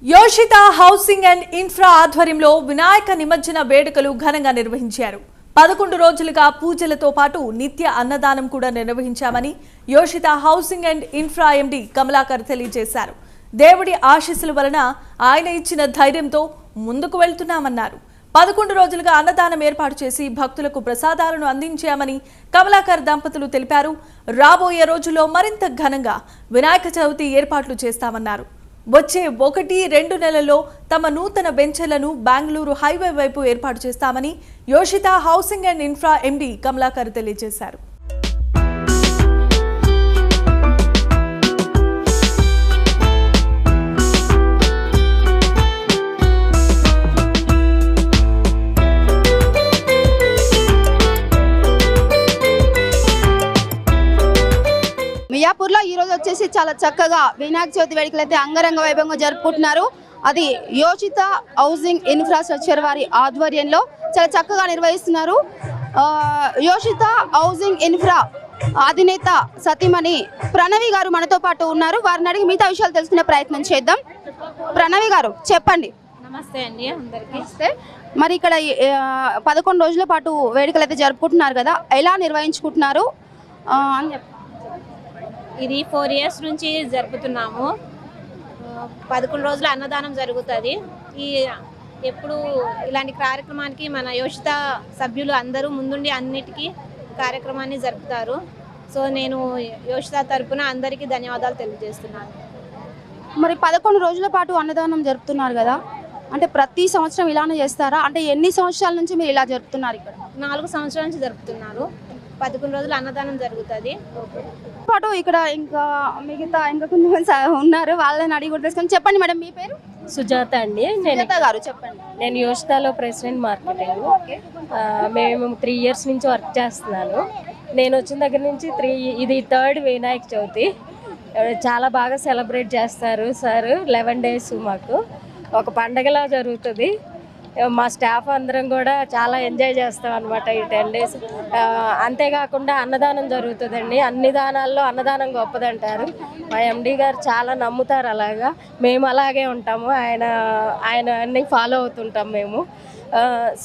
యోషిత housing and infra ఆధ్వర్యంలో వినాయక నిమజ్జన వేడుకలు ఘనంగా నిర్వహించారు. 11 రోజులుగా పూజలతో పాటు నిత్య అన్నదానం కూడా నిర్వహించామని యోషిత హౌసింగ్ అండ్ ఇన్ఫ్రా ఎండి కమలాకర్ తెలియజేశారు. దేవుడి ఆశీస్సుల వలన ఆయన ఇచ్చిన ధైర్యంతో ముందుకు వెళ్తున్నామన్నారు. 11 రోజులుగా అన్నదానం ఏర్పాటు చేసి భక్తులకు ప్రసాదాలను అందించామని కమలాకర్ దంపతులు తెలిపారు. రాబోయే రోజుల్లో మరింత ఘనంగా వినాయక చవితి ఏర్పాట్లు చేస్తామన్నారు. వచ్చే 1-2 నెలల్లో తమ నూతన వెంచర్లను బెంగళూరు హైవే వైపు ఏర్పాటు చేస్తామని యోషిత హౌసింగ్ అండ్ ఇన్ఫ్రా ఎండి కమలాకర్ తెలియజేశారు. మియాపూర్లో ఈ రోజు వచ్చేసి చాలా చక్కగా వినాయక చవితి వేడుకలు అయితే అంగరంగ వైభవంగా జరుపుకుంటున్నారు. అది యోషిత హౌసింగ్ ఇన్ఫ్రాస్ట్రక్చర్ వారి ఆధ్వర్యంలో చాలా చక్కగా నిర్వహిస్తున్నారు. యోషిత హౌసింగ్ ఇన్ఫ్రా అధినేత సతీమణి ప్రణవి గారు మనతో పాటు ఉన్నారు. వారిని అడిగి మిగతా విషయాలు తెలుసుకునే ప్రయత్నం చేద్దాం. ప్రణవి గారు చెప్పండి. నమస్తే అండి అందరికీ. మరి ఇక్కడ 11 రోజుల పాటు వేడుకలు అయితే జరుపుకుంటున్నారు కదా, ఎలా నిర్వహించుకుంటున్నారు అని చెప్పండి. ఇది 4 ఇయర్స్ నుంచి జరుపుతున్నాము. 11 రోజులు అన్నదానం జరుగుతుంది. ఎప్పుడు ఇలాంటి కార్యక్రమానికి మన యోషిత సభ్యులు అందరూ ముందుండి అన్నిటికీ కార్యక్రమాన్ని జరుపుతారు. సో నేను యోషిత తరపున అందరికీ ధన్యవాదాలు తెలియజేస్తున్నాను. మరి 11 రోజుల పాటు అన్నదానం జరుపుతున్నారు కదా, అంటే ప్రతి సంవత్సరం ఇలానే చేస్తారా? అంటే ఎన్ని సంవత్సరాల నుంచి మీరు ఇలా జరుపుతున్నారు? ఇక్కడ 4 సంవత్సరాల నుంచి జరుపుతున్నారు. 11 రోజులు అన్నదానం జరుగుతుంది. పాటు ఇక్కడ ఇంకా మిగతా ఇంకా కొంతమంది ఉన్నారు, వాళ్ళని అడిగి కూడా తెలుసుకొని. చెప్పండి మేడం, మీ పేరు? సుజాత అండి. గారు చెప్పండి. నేను యోషితాలో ప్రెసిడెంట్ మార్కెటింగ్. మేము 3 ఇయర్స్ నుంచి వర్క్ చేస్తున్నాను. నేను వచ్చిన దగ్గర నుంచి ఇది 3rd వినాయక చవితి. చాలా బాగా సెలబ్రేట్ చేస్తారు సార్. 11 డేస్ మాకు ఒక పండగలా జరుగుతుంది. మా స్టాఫ్ అందరం కూడా చాలా ఎంజాయ్ చేస్తాం అనమాట ఈ 10 డేస్. అంతేకాకుండా అన్నదానం జరుగుతుందండి. అన్ని దానాల్లో అన్నదానం గొప్పదంటారు. మా ఎండి గారు చాలా నమ్ముతారు. అలాగా మేము అలాగే ఉంటాము. ఆయన అన్ని ఫాలో అవుతుంటాం మేము.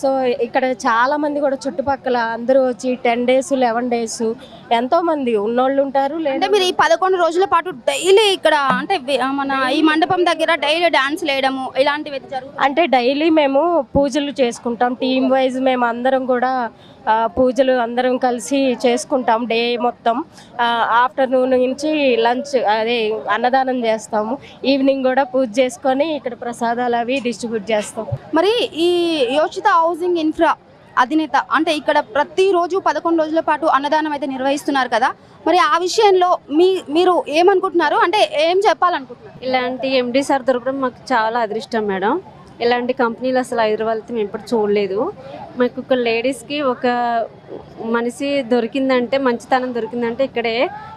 సో ఇక్కడ చాలామంది కూడా చుట్టుపక్కల అందరూ వచ్చి 10 డేస్ 11 డేస్ ఎంతోమంది ఉన్నోళ్ళు ఉంటారు. అంటే మీరు ఈ 11 రోజుల పాటు డైలీ ఇక్కడ అంటే మన ఈ మండపం దగ్గర డైలీ డాన్స్ వేయడము ఇలాంటివి జరుగుతుంది? అంటే డైలీ మేము పూజలు చేసుకుంటాం. టీమ్ వైజ్ మేము అందరం కూడా పూజలు అందరం కలిసి చేసుకుంటాం. డే మొత్తం ఆఫ్టర్నూన్ నుంచి లంచ్ అదే అన్నదానం చేస్తాము. ఈవినింగ్ కూడా పూజ చేసుకొని ఇక్కడ ప్రసాదాలు అవి డిస్ట్రిబ్యూట్ చేస్తాం. మరి ఈ యోషిత హౌసింగ్ ఇన్ఫ్రా అధినేత అంటే ఇక్కడ ప్రతిరోజు 11 రోజుల పాటు అన్నదానం అయితే నిర్వహిస్తున్నారు కదా, మరి ఆ విషయంలో మీరు ఏమనుకుంటున్నారు? అంటే ఏం చెప్పాలనుకుంటున్నారు? ఇలాంటి ఎండి సార్ దొరకడం మాకు చాలా అదృష్టం మేడం. ఇలాంటి కంపెనీలు అసలు హైదరాబాద్ మేము ఎప్పుడు చూడలేదు. మాకు ఒక లేడీస్కి ఒక మనిషి దొరికిందంటే, మంచితనం దొరికిందంటే ఇక్కడే.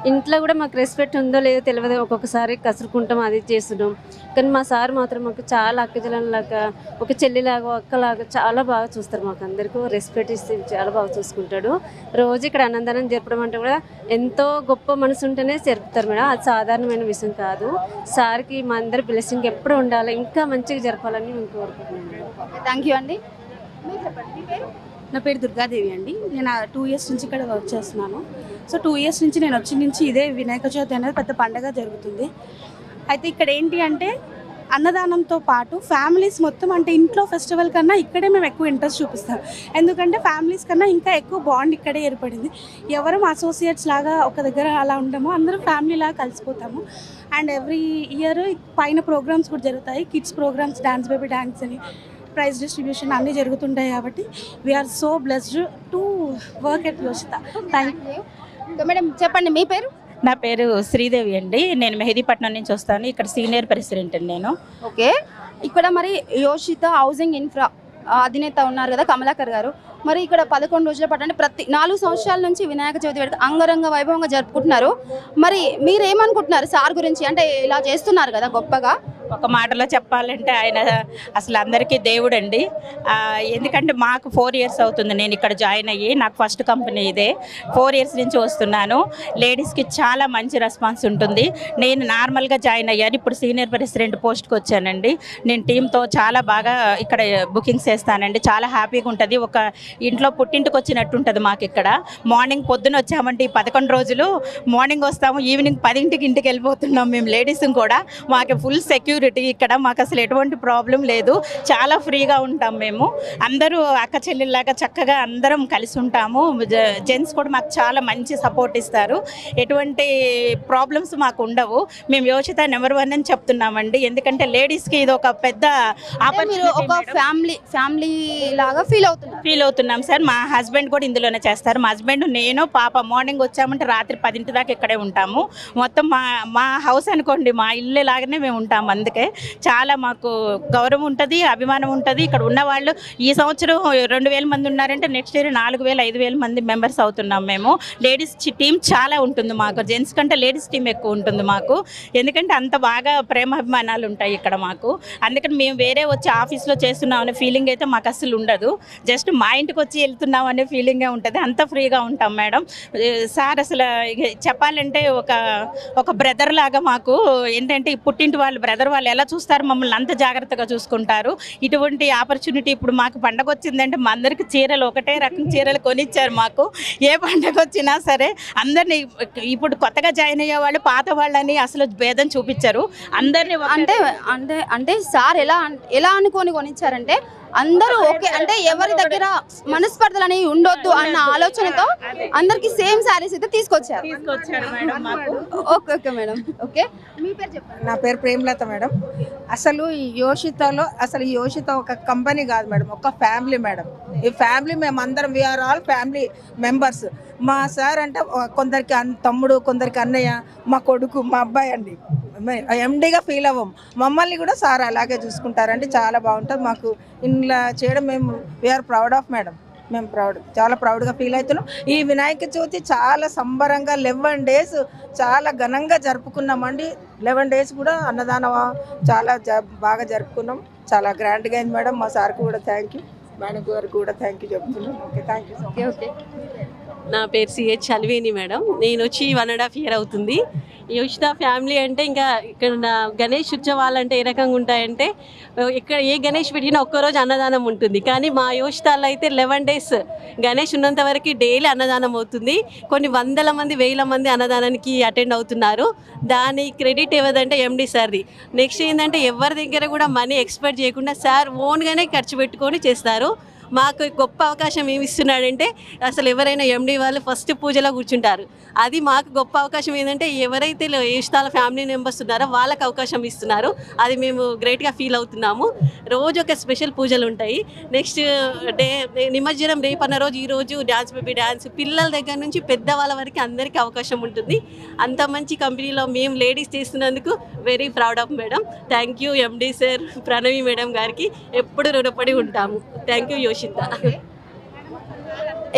ఇంట్లో కూడా మాకు రెస్పెక్ట్ ఉందో లేదో తెలియదు. ఒక్కొక్కసారి కసురుకుంటాం, అది చేస్తున్నాం. కానీ మా సార్ మాత్రం మాకు చాలా అక్కజలంలాగా, ఒక చెల్లిలాగా, అక్కలాగా చాలా బాగా చూస్తారు. మాకు అందరికీ రెస్పెక్ట్ ఇస్తే చాలా బాగా చూసుకుంటాడు. రోజు ఇక్కడ అన్నదానం జరపడం అంటే కూడా ఎంతో గొప్ప మనసు ఉంటేనే జరుపుతారు మేడం. అది సాధారణమైన విషయం కాదు. సార్కి మా అందరి బ్లెస్సింగ్ ఎప్పుడు ఉండాలి, ఇంకా మంచిగా జరపాలని మేము కోరుకుంటున్నాం మేడం. థ్యాంక్ యూ అండి. నా పేరు దుర్గాదేవి అండి. నేను 2 ఇయర్స్ నుంచి ఇక్కడ వర్క్ చేస్తున్నాను. సో 2 ఇయర్స్ నుంచి నేను వచ్చిన నుంచి ఇదే వినాయక చవితి అనేది పెద్ద పండగ జరుగుతుంది. అయితే ఇక్కడ ఏంటి అంటే అన్నదానంతో పాటు ఫ్యామిలీస్ మొత్తం, అంటే ఇంట్లో ఫెస్టివల్ కన్నా ఇక్కడే మేము ఎక్కువ ఇంట్రెస్ట్ చూపిస్తాం. ఎందుకంటే ఫ్యామిలీస్ కన్నా ఇంకా ఎక్కువ బాండ్ ఇక్కడే ఏర్పడింది. ఎవరం అసోసియేట్స్ లాగా ఒక దగ్గర అలా ఉండము, అందరం ఫ్యామిలీ లాగా కలిసిపోతాము. అండ్ ఎవ్రీ ఇయర్ పైన ప్రోగ్రామ్స్ కూడా జరుగుతాయి. Kids programmes, dance baby dance అని, ప్రైజ్ డిస్ట్రిబ్యూషన్ అన్నీ జరుగుతుంటాయి. కాబట్టి we are so blessed to work at Yoshita. Thank you madam. చెప్పండి, మీ పేరు? నా పేరు శ్రీదేవి అండి. నేను మెహదీపట్నం నుంచి వస్తాను. ఇక్కడ సీనియర్ ప్రెసిడెంట్ అండి నేను. ఓకే. ఇక్కడ మరి యోషిత హౌసింగ్ ఇన్ఫ్రా అధినేత ఉన్నారు కదా కమలాకర్ గారు, మరి ఇక్కడ 11 రోజుల పాటు అంటే ప్రతి 4 సంవత్సరాల నుంచి వినాయక చవితి వేడుక అంగరంగ వైభవంగా జరుపుకుంటున్నారు. మరి మీరేమనుకుంటున్నారు సార్ గురించి? అంటే ఇలా చేస్తున్నారు కదా గొప్పగా, ఒక మాటలో చెప్పాలంటే ఆయన అసలు అందరికీ దేవుడండి. ఎందుకంటే మాకు 4 years అవుతుంది నేను ఇక్కడ జాయిన్ అయ్యి. నాకు ఫస్ట్ కంపెనీ ఇదే. 4 years నుంచి వస్తున్నాను. లేడీస్కి చాలా మంచి రెస్పాన్స్ ఉంటుంది. నేను నార్మల్గా జాయిన్ అయ్యాను, ఇప్పుడు సీనియర్ ప్రెసిడెంట్ పోస్ట్కి వచ్చానండి. నేను టీంతో చాలా బాగా ఇక్కడ బుకింగ్స్ చేస్తానండి. చాలా హ్యాపీగా ఉంటుంది. ఒక ఇంట్లో పుట్టింటికి వచ్చినట్టు ఉంటుంది మాకు ఇక్కడ. మార్నింగ్ పొద్దున వచ్చామంటే ఈ 11 రోజులు మార్నింగ్ వస్తాము, ఈవినింగ్ 10ంటికి ఇంటికి వెళ్ళిపోతున్నాం మేము లేడీస్ కూడా. మాకు ఫుల్ సెక్యూరిటీ ఇక్కడ, మాకు అసలు ఎటువంటి ప్రాబ్లం లేదు. చాలా ఫ్రీగా ఉంటాం మేము. అందరూ అక్క చెల్లెల్లాగా చక్కగా అందరం కలిసి ఉంటాము. జెంట్స్ కూడా మాకు చాలా మంచి సపోర్ట్ ఇస్తారు. ఎటువంటి ప్రాబ్లమ్స్ మాకు ఉండవు. మేము యోషిత నెంబర్ 1 అని చెప్తున్నామండి. ఎందుకంటే లేడీస్కి ఇది ఒక పెద్ద ఫ్యామిలీ లాగా ఫీల్ అవుతున్నాం సార్. మా హస్బెండ్ కూడా ఇందులోనే చేస్తారు. మా హస్బెండ్, నేను, పాప మార్నింగ్ వచ్చామంటే రాత్రి 10 దాకా ఇక్కడే ఉంటాము. మొత్తం మా హౌస్ అనుకోండి, మా ఇల్లు లాగానే మేము ఉంటాము. అందుకే చాలా మాకు గౌరవం ఉంటుంది, అభిమానం ఉంటుంది. ఇక్కడ ఉన్నవాళ్ళు ఈ సంవత్సరం 2000 మంది ఉన్నారంటే నెక్స్ట్ ఇయర్ 4000 5000 మంది మెంబర్స్ అవుతున్నాం మేము. లేడీస్ టీం చాలా ఉంటుంది మాకు. జెంట్స్ కంటే లేడీస్ టీం ఎక్కువ ఉంటుంది మాకు. ఎందుకంటే అంత బాగా ప్రేమాభిమానాలు ఉంటాయి ఇక్కడ మాకు. అందుకని మేము వేరే వచ్చి ఆఫీస్లో చేస్తున్నాం అనే ఫీలింగ్ అయితే మాకు అసలు ఉండదు. జస్ట్ మా ఇంటికి వచ్చి వెళ్తున్నాం అనే ఫీలింగే ఉంటుంది. అంత ఫ్రీగా ఉంటాం మేడం. సార్ అసలు చెప్పాలంటే ఒక బ్రదర్ లాగా మాకు. ఏంటంటే పుట్టింటి వాళ్ళు బ్రదర్ వాళ్ళు ఎలా చూస్తారు మమ్మల్ని అంత జాగ్రత్తగా చూసుకుంటారు. ఇటువంటి ఆపర్చునిటీ ఇప్పుడు మాకు పండగ వచ్చిందంటే మా అందరికి చీరలు ఒకటే రకం చీరలు కొనిచ్చారు మాకు. ఏ పండగ వచ్చినా సరే అందరినీ, ఇప్పుడు కొత్తగా జాయిన్ అయ్యే వాళ్ళు పాత వాళ్ళని అసలు భేదం చూపించారు అందరినీ. అంటే సార్ ఎలా అనుకొని కొనిచ్చారంటే అందరూ ఓకే, అంటే ఎవరి దగ్గర మనస్పర్ధలు అనేవి ఉండొద్దు అన్న ఆలోచనతో అందరికి సేమ్ శారీస్ అయితే తీసుకొచ్చారు. Okay madam. ఓకే, మీ పేరు చెప్పండి. నా పేరు ప్రేమలత మేడం. అసలు ఈ యోషిత ఒక కంపెనీ కాదు మేడం, ఒక ఫ్యామిలీ మేడం. ఈ ఫ్యామిలీ మేము అందరం వీఆర్ ఆల్ ఫ్యామిలీ మెంబర్స్. మా సార్ అంటే కొందరికి తమ్ముడు, కొందరికి అన్నయ్య, మా కొడుకు, మా అబ్బాయి అండి. ఎండీగా ఫీల్ అవ్వం. మమ్మల్ని కూడా సార్ అలాగే చూసుకుంటారండి. చాలా బాగుంటుంది మాకు ఇలా చేయడం. మేము వీఆర్ ప్రౌడ్ ఆఫ్ మేడం. మేము చాలా ప్రౌడ్గా ఫీల్ అవుతున్నాం. ఈ వినాయక చవితి చాలా సంబరంగా 11 days చాలా ఘనంగా జరుపుకున్నామండి. 11 days కూడా అన్నదానం చాలా బాగా జరుపుకున్నాం. చాలా గ్రాండ్గా అయింది మేడం. మా సార్కి కూడా థ్యాంక్ యూ, మేడం గారికి కూడా థ్యాంక్ యూ చెప్తున్నాం. Okay, thank you. ఓకే, నా పేరు సిహెచ్ అల్వేని మేడం. నేను వచ్చి 1.5 year అవుతుంది. యోషిత ఫ్యామిలీ అంటే ఇంకా ఇక్కడ గణేష్ ఉత్సవాలు అంటే ఏ రకంగా ఉంటాయంటే ఇక్కడ ఏ గణేష్ పెట్టినా ఒక్కరోజు అన్నదానం ఉంటుంది. కానీ మా యోషితాల్లో అయితే 11 days గణేష్ ఉన్నంత వరకు డైలీ అన్నదానం అవుతుంది. కొన్ని 100 మంది 1000 మంది అన్నదానానికి అటెండ్ అవుతున్నారు. దాని క్రెడిట్ ఏదంటే ఎండి సార్ది. నెక్స్ట్ ఏంటంటే ఎవరి దగ్గర కూడా మనీ ఎక్స్పెక్ట్ చేయకుండా సార్ ఓన్గానే ఖర్చు పెట్టుకొని చేస్తారు. మాకు గొప్ప అవకాశం ఏమి ఇస్తున్నాడంటే అసలు ఎవరైనా ఎండి వాళ్ళు ఫస్ట్ పూజలో కూర్చుంటారు. అది మాకు గొప్ప అవకాశం ఏంటంటే ఎవరైతే యోషితాల ఫ్యామిలీ మెంబర్స్ ఉన్నారో వాళ్ళకి అవకాశం ఇస్తున్నారు. అది మేము గ్రేట్గా ఫీల్ అవుతున్నాము. రోజు ఒక స్పెషల్ పూజలు ఉంటాయి. నెక్స్ట్ డే నిమజ్జనం రేపన్న రోజు, ఈరోజు డ్యాన్స్ బేబీ డ్యాన్స్, పిల్లల దగ్గర నుంచి పెద్దవాళ్ళ వరకు అందరికీ అవకాశం ఉంటుంది. అంత మంచి కంపెనీలో మేము లేడీస్ చేస్తున్నందుకు very proud of madam. Thank you MD sir, Pranavi madam గారికి ఎప్పుడు రుణపడి ఉంటాము. Thank you యోషిత.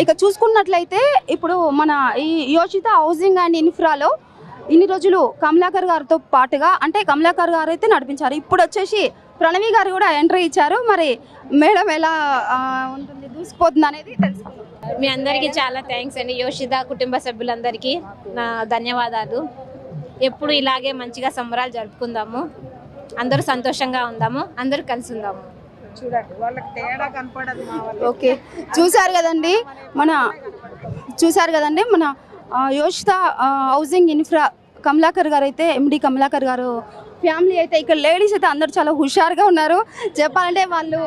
ఇక చూసుకున్నట్లయితే ఇప్పుడు మన ఈ యోషిత హౌసింగ్ అండ్ ఇన్ఫ్రాలో ఇన్ని రోజులు కమలాకర్ గారితో పాటుగా, అంటే కమలాకర్ గారు అయితే నడిపించారు. ఇప్పుడు వచ్చేసి ప్రణవి గారు కూడా ఎంట్రీ ఇచ్చారు. మరి మేడం ఎలా ఉంటుంది, దూసిపోతుంది అనేది తెలుసుకుందాం. మీ అందరికీ చాలా థ్యాంక్స్ అండి. యోషిత కుటుంబ సభ్యులందరికీ నా ధన్యవాదాలు. ఎప్పుడు ఇలాగే మంచిగా సంబరాలు జరుపుకుందాము. అందరూ సంతోషంగా ఉందాము. అందరూ కలిసి ఉందాము. చూడండి, వాళ్ళకి తేడా కనపడదు. ఓకే, చూసారు కదండి మన యోషిత హౌసింగ్ ఇన్ఫ్రా కమలాకర్ గారు అయితే, ఎండి కమలాకర్ గారు ఫ్యామిలీ అయితే ఇక్కడ లేడీస్ అయితే అందరూ చాలా హుషారుగా ఉన్నారు. చెప్పాలంటే వాళ్ళు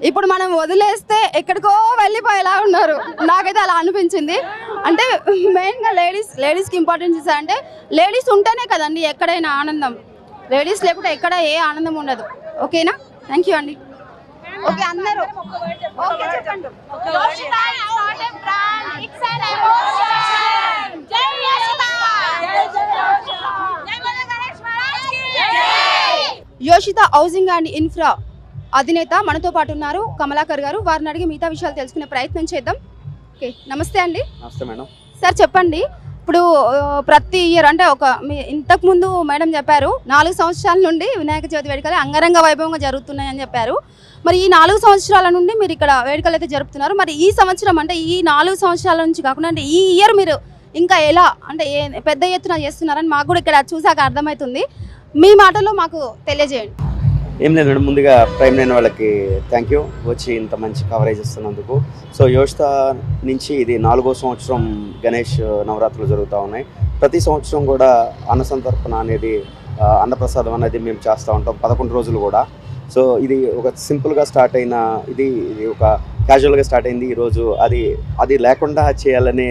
ఇప్పుడు మనం వదిలేస్తే ఎక్కడికో వెళ్ళిపోయేలా ఉన్నారు. నాకైతే అలా అనిపించింది. అంటే మెయిన్గా లేడీస్కి ఇంపార్టెన్స్ ఇస్తారంటే లేడీస్ ఉంటేనే కదండి ఎక్కడైనా ఆనందం. లేడీస్ లేకుంటే ఎక్కడ ఏ ఆనందం ఉండదు. ఓకేనా? థ్యాంక్ యూ అండి. ఓకే, అందరూ ఓకే చెప్పండి. యోషిత హౌసింగ్ అండ్ ఇన్ఫ్రా అధినేత మనతో పాటు ఉన్నారు కమలాకర్ గారు. వారిని అడిగి మిగతా విషయాలు తెలుసుకునే ప్రయత్నం చేద్దాం. ఓకే, నమస్తే అండి. నమస్తే మేడం. సార్ చెప్పండి, ఇప్పుడు ప్రతి ఇయర్ అంటే ఇంతకు ముందు మేడం చెప్పారు 4 సంవత్సరాల నుండి వినాయక చవితి వేడుకలు అంగరంగ వైభవంగా జరుగుతున్నాయని చెప్పారు. మరి ఈ 4 సంవత్సరాల నుండి మీరు ఇక్కడ వేడుకలు అయితే జరుపుతున్నారు. మరి ఈ సంవత్సరం అంటే ఈ 4 సంవత్సరాల నుంచి కాకుండా అంటే ఈ ఇయర్ మీరు ఇంకా ఎలా అంటే పెద్ద ఎత్తున చేస్తున్నారని మాకు కూడా ఇక్కడ చూసాక అర్థమవుతుంది. మీ మాటల్లో మాకు తెలియజేయండి. ఏం లేదు మేడం, ముందుగా ప్రైమ్ లైన్ వాళ్ళకి థ్యాంక్ యూ వచ్చి ఇంత మంచి కవరేజ్ ఇస్తున్నందుకు. సో యోషిత నుంచి ఇది 4వ సంవత్సరం గణేష్ నవరాత్రులు జరుగుతూ ఉన్నాయి. ప్రతి సంవత్సరం కూడా అన్నసంతర్పణ అనేది అన్నప్రసాదం అనేది మేము చేస్తూ ఉంటాం 11 రోజులు కూడా. సో ఇది ఒక సింపుల్గా స్టార్ట్ అయిన ఇది ఒక క్యాజువల్గా స్టార్ట్ అయింది. ఈరోజు అది లేకుండా చేయాలనే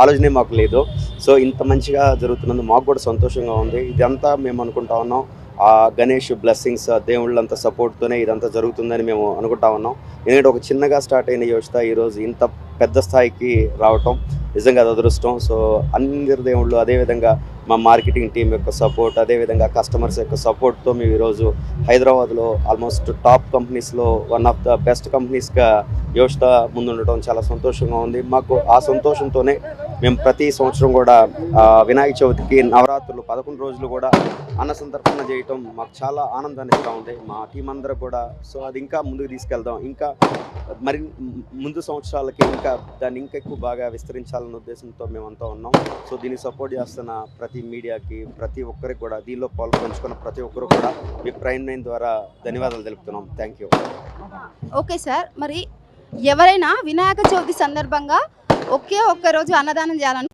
ఆలోచనే మాకు లేదు. సో ఇంత మంచిగా జరుగుతున్నందుకు మాకు కూడా సంతోషంగా ఉంది. ఇదంతా మేము అనుకుంటా ఉన్నాం ఆ గణేష్ బ్లెస్సింగ్స్ దేవుళ్ళంతా సపోర్ట్తోనే ఇదంతా జరుగుతుందని మేము అనుకుంటా ఉన్నాం. ఎందుకంటే ఒక చిన్నగా స్టార్ట్ అయిన యోషిత ఈరోజు ఇంత పెద్ద స్థాయికి రావటం నిజంగా అది అదృష్టం. సో అందరి దేవుళ్ళు, అదేవిధంగా మా మార్కెటింగ్ టీం యొక్క సపోర్ట్, అదేవిధంగా కస్టమర్స్ యొక్క సపోర్ట్తో మేము ఈరోజు హైదరాబాద్లో ఆల్మోస్ట్ టాప్ కంపెనీస్లో వన్ ఆఫ్ ద బెస్ట్ కంపెనీస్గా యోషిత ముందుండటం చాలా సంతోషంగా ఉంది. మాకు ఆ సంతోషంతోనే మేము ప్రతి సంవత్సరం కూడా వినాయక చవితికి నవరాత్రులు 11 రోజులు కూడా అన్న సంతర్పణ చేయటం మాకు చాలా ఆనందాన్ని ఇస్తూ ఉంది మా టీం అందరూ కూడా. సో అది ఇంకా ముందుకు తీసుకెళ్దాం, ఇంకా మరి ముందు సంవత్సరాలకి ఇంకా దాన్ని ఇంకా ఎక్కువ బాగా విస్తరించాలన్న ఉద్దేశంతో మేమంతా ఉన్నాం. సో దీన్ని సపోర్ట్ చేస్తున్న ప్రతి మీడియాకి, ప్రతి ఒక్కరికి కూడా, దీనిలో పాల్పంచుకున్న ప్రతి ఒక్కరు కూడా మీ ప్రైమ్ లైన్ ద్వారా ధన్యవాదాలు తెలుపుతున్నాం. Thank you. ఓకే సార్, మరి ఎవరైనా వినాయక చవితి సందర్భంగా ఒకే ఒక్క రోజు అన్నదానం చేయాలని